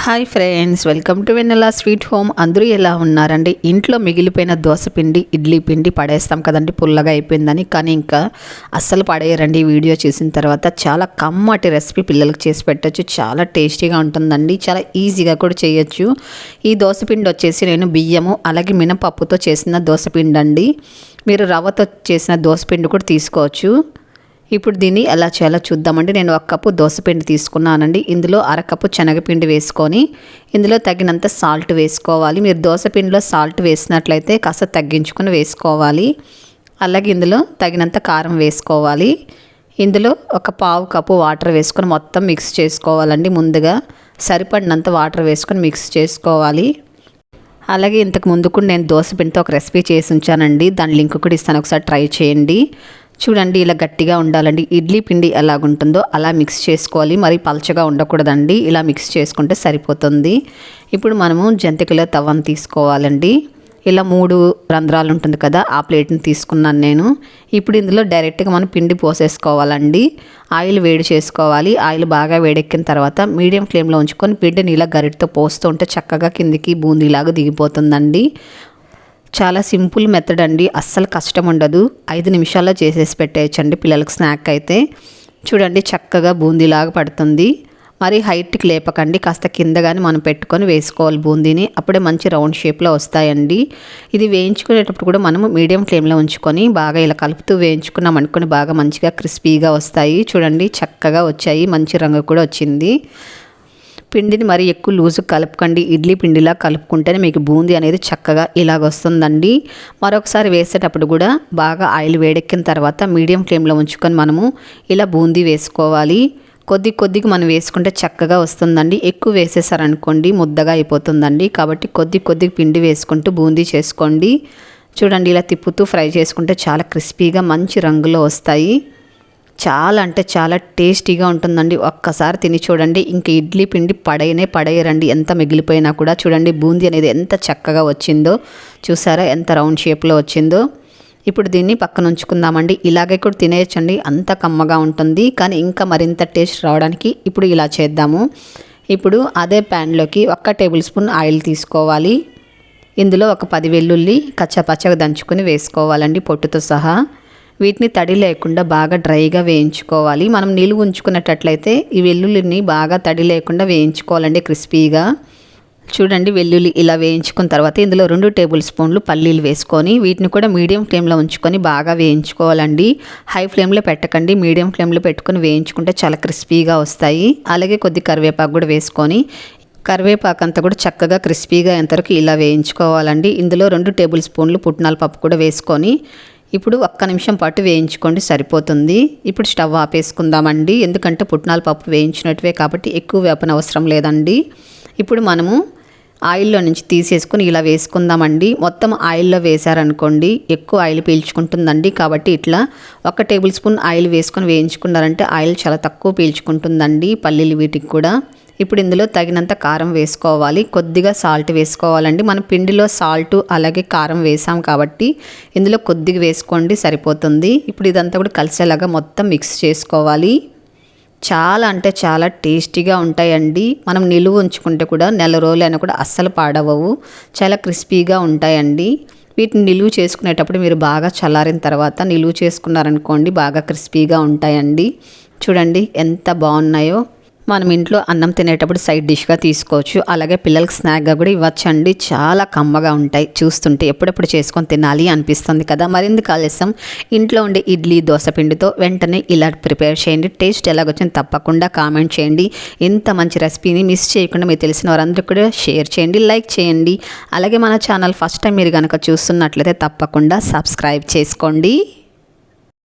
Hi friends, welcome to Vennela sweet home. అందరూ ఎలా ఉన్నారండి? ఇంట్లో మిగిలిపోయిన దోశ పిండి, ఇడ్లీ పిండి పడేస్తాం కదండి, పుల్లగా అయిపోయిందని. కానీ ఇంకా అస్సలు పడేయరండి. ఈ వీడియో చూసిన తర్వాత చాలా కమ్మటి రెసిపీ పిల్లలకు చేసి పెట్టచ్చు. చాలా టేస్టీగా ఉంటుందండి, చాలా ఈజీగా కూడా చేయొచ్చు. ఈ దోశ పిండి వచ్చేసి నేను బియ్యము అలాగే మినపప్పుతో చేసిన దోశ పిండి అండి. మీరు రవ్వతో చేసిన దోశ పిండి కూడా తీసుకోవచ్చు. ఇప్పుడు దీన్ని ఎలా చేయాలో చూద్దామండి. నేను 1 కప్పు దోసపిండి తీసుకున్నానండి. ఇందులో 1/2 కప్పు శనగపిండి వేసుకొని ఇందులో తగినంత సాల్ట్ వేసుకోవాలి. మీరు దోసపిండిలో సాల్ట్ వేసినట్లయితే కాస్త తగ్గించుకొని వేసుకోవాలి. అలాగే ఇందులో తగినంత కారం వేసుకోవాలి. ఇందులో 1/4 కప్పు వాటర్ వేసుకొని మొత్తం మిక్స్ చేసుకోవాలండి. ముందుగా సరిపడినంత వాటర్ వేసుకొని మిక్స్ చేసుకోవాలి. అలాగే ఇంతకు ముందు కూడా నేను దోసపిండితో ఒక రెసిపీ చేసి ఉంచానండి, దాని లింక్ కూడా ఇస్తాను, ఒకసారి ట్రై చేయండి. చూడండి, ఇలా గట్టిగా ఉండాలండి. ఇడ్లీ పిండి ఎలాగుంటుందో అలా మిక్స్ చేసుకోవాలి, మరి పలచగా ఉండకూడదండి. ఇలా మిక్స్ చేసుకుంటే సరిపోతుంది. ఇప్పుడు మనము జంతికల తవ్వను తీసుకోవాలండి. ఇలా 3 రంధ్రాలు ఉంటుంది కదా, ఆ ప్లేట్ని తీసుకున్నాను నేను. ఇప్పుడు ఇందులో డైరెక్ట్గా మనం పిండి పోసేసుకోవాలండి. ఆయిల్ వేడి చేసుకోవాలి. ఆయిల్ బాగా వేడెక్కిన తర్వాత మీడియం ఫ్లేమ్లో ఉంచుకొని పిండిని ఇలా గరిటతో పోస్తూ ఉంటే చక్కగా కిందికి బూందీలాగా దిగిపోతుందండి. చాలా సింపుల్ మెథడ్ అండి, అస్సలు కష్టం ఉండదు. 5 నిమిషాల్లో చేసేసి పెట్టేయచ్చండి పిల్లలకు స్నాక్ అయితే. చూడండి, చక్కగా బూందీలాగా పడుతుంది. మరి హైట్కి లేపకండి, కాస్త కిందగానే మనం పెట్టుకొని వేసుకోవాలి బూందీని. అప్పుడే మంచి రౌండ్ షేప్లో వస్తాయండి. ఇది వేయించుకునేటప్పుడు కూడా మనము మీడియం ఫ్లేమ్లో ఉంచుకొని బాగా ఇలా కలుపుతూ వేయించుకున్నాం అనుకొని బాగా మంచిగా క్రిస్పీగా వస్తాయి. చూడండి, చక్కగా వచ్చాయి, మంచి రంగు కూడా వచ్చింది. పిండిని మరి ఎక్కువ లూజు కలుపుకండి. ఇడ్లీ పిండిలా కలుపుకుంటేనే మీకు బూందీ అనేది చక్కగా ఇలాగ వస్తుందండి. మరొకసారి వేసేటప్పుడు కూడా బాగా ఆయిల్ వేడెక్కిన తర్వాత మీడియం ఫ్లేమ్లో ఉంచుకొని మనము ఇలా బూందీ వేసుకోవాలి. కొద్దిగా మనం వేసుకుంటే చక్కగా వస్తుందండి. ఎక్కువ వేసేసారనుకోండి ముద్దగా అయిపోతుందండి. కాబట్టి కొద్ది పిండి వేసుకుంటూ బూందీ చేసుకోండి. చూడండి, ఇలా తిప్పుతూ ఫ్రై చేసుకుంటే చాలా క్రిస్పీగా మంచి రంగులో వస్తాయి. చాలా అంటే చాలా టేస్టీగా ఉంటుందండి. ఒక్కసారి తిని చూడండి, ఇంక ఇడ్లీ పిండి పడేయరండి. ఎంత మిగిలిపోయినా కూడా. చూడండి, బూందీ అనేది ఎంత చక్కగా వచ్చిందో చూసారా, ఎంత రౌండ్ షేప్లో వచ్చిందో. ఇప్పుడు దీన్ని పక్కన ఉంచుకుందామండి. ఇలాగే కూడా తినేయచ్చండి, అంత కమ్మగా ఉంటుంది. కానీ ఇంకా మరింత టేస్ట్ రావడానికి ఇప్పుడు ఇలా చేద్దాము. ఇప్పుడు అదే ప్యాన్లోకి 1 టేబుల్ స్పూన్ ఆయిల్ తీసుకోవాలి. ఇందులో ఒక 10 వెల్లుల్లి కచ్చాపచ్చగా దంచుకొని వేసుకోవాలండి, పొట్టుతో సహా. వీటిని తడి లేకుండా బాగా డ్రైగా వేయించుకోవాలి. మనం నిలువ ఉంచుకున్నట్లయితే ఈ వెల్లుల్లిని బాగా తడి లేకుండా వేయించుకోవాలండి, క్రిస్పీగా. చూడండి, వెల్లుల్లి ఇలా వేయించుకున్న తర్వాత ఇందులో 2 టేబుల్ స్పూన్లు పల్లీలు వేసుకొని వీటిని కూడా మీడియం ఫ్లేమ్లో ఉంచుకొని బాగా వేయించుకోవాలండి. హై ఫ్లేమ్లో పెట్టకండి, మీడియం ఫ్లేమ్లో పెట్టుకొని వేయించుకుంటే చాలా క్రిస్పీగా వస్తాయి. అలాగే కొద్ది కరివేపాకు కూడా వేసుకొని కరివేపాకు అంతా కూడా చక్కగా క్రిస్పీగా ఎంతవరకు ఇలా వేయించుకోవాలండి. ఇందులో 2 టేబుల్ స్పూన్లు పుట్నాల పప్పు కూడా వేసుకొని ఇప్పుడు 1 నిమిషం పాటు వేయించుకోండి, సరిపోతుంది. ఇప్పుడు స్టవ్ ఆపేసుకుందామండి, ఎందుకంటే పుట్నాల పప్పు వేయించినట్టువే కాబట్టి ఎక్కువ వేపనవసరం లేదండి. ఇప్పుడు మనము ఆయిల్లో నుంచి తీసేసుకొని ఇలా వేసుకుందామండి. మొత్తం ఆయిల్లో వేసారనుకోండి ఎక్కువ ఆయిల్ పీల్చుకుంటుందండి. కాబట్టి ఇట్లా 1 టేబుల్ స్పూన్ ఆయిల్ వేసుకొని వేయించుకున్నారంటే ఆయిల్ చాలా తక్కువ పీల్చుకుంటుందండి, పల్లీలు వీటికి కూడా. ఇప్పుడు ఇందులో తగినంత కారం వేసుకోవాలి. కొద్దిగా సాల్ట్ వేసుకోవాలండి. మనం పిండిలో సాల్ట్ అలాగే కారం వేసాం కాబట్టి ఇందులో కొద్దిగా వేసుకోండి, సరిపోతుంది. ఇప్పుడు ఇదంతా కూడా కలిసేలాగా మొత్తం మిక్స్ చేసుకోవాలి. చాలా అంటే చాలా టేస్టీగా ఉంటాయండి. మనం నిలువ ఉంచుకుంటే కూడా నెల రోజులైనా కూడా అస్సలు పాడవవు, చాలా క్రిస్పీగా ఉంటాయండి. వీటిని నిలువ చేసుకునేటప్పుడు మీరు బాగా చల్లారిన తర్వాత నిలువ చేసుకున్నారనుకోండి బాగా క్రిస్పీగా ఉంటాయండి. చూడండి ఎంత బాగున్నాయో. మనం ఇంట్లో అన్నం తినేటప్పుడు సైడ్ డిష్గా తీసుకోవచ్చు, అలాగే పిల్లలకి స్నాక్గా కూడా ఇవ్వచ్చండి. చాలా కమ్మగా ఉంటాయి, చూస్తుంటే ఎప్పుడెప్పుడు చేసుకొని తినాలి అనిపిస్తుంది కదా. మరిందుకు ఆలస్యం, ఇంట్లో ఉండే ఇడ్లీ దోశ పిండితో వెంటనే ఇలా ప్రిపేర్ చేయండి. టేస్ట్ ఎలాగొచ్చింది తప్పకుండా కామెంట్ చేయండి. ఇంత మంచి రెసిపీని మిస్ చేయకుండా మీకు తెలిసిన వారందరూ కూడా షేర్ చేయండి, లైక్ చేయండి. అలాగే మన ఛానల్ ఫస్ట్ టైం మీరు కనుక చూస్తున్నట్లయితే తప్పకుండా సబ్స్క్రైబ్ చేసుకోండి.